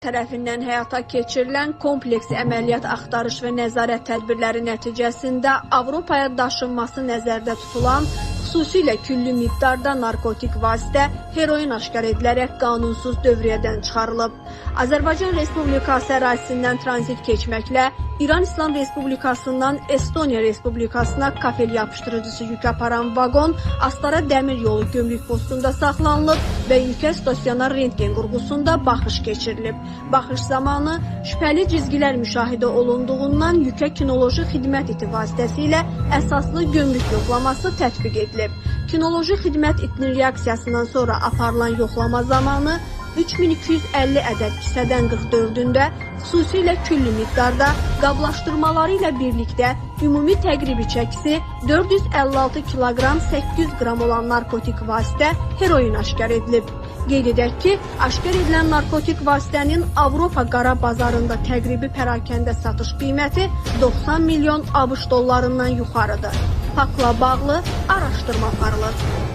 tərəfindən həyata keçirilən kompleks əməliyyat axtarış və nəzarət tədbirləri nəticəsində Avropaya daşınması nəzərdə tutulan xüsusilə küllü miqdarda narkotik vasitə heroin aşkar edilərək qanunsuz dövriyyədən çıxarılıb. Azərbaycan Respublikası ərazisindən tranzit keçməklə İran İslam Respublikasından Estoniya Respublikasına kafel yapışdırıcısı yük aparan vaqon Astara Dəmir Yolu gömrük postunda saxlanılıb və yükə stasionar rentgen qurğusunda baxış keçirilib. Baxış zamanı şübhəli cizgilər müşahidə olunduğundan yükə kinoloji xidmət iti vasitəsilə əsaslı gömrük yoxlaması tətbiq edilib. Kinoloji xidmət itinin reaksiyasından sonra aparılan yoxlama zamanı 3250 ədəd kisədən 44-ündə xüsusilə küllü miqdarda qablaşdırmaları ilə birlikdə ümumi təqribi çəkisi 456 kiloqram 800 qram olan narkotik vasitə heroin aşkar edilib. Qeyd edək ki, aşkar edilən narkotik vasitənin Avropa qara bazarında təqribi pərakəndə satış qiyməti 90 milyon ABŞ dollarından yuxarıdır. Faktla bağlı araşdırma aparılır.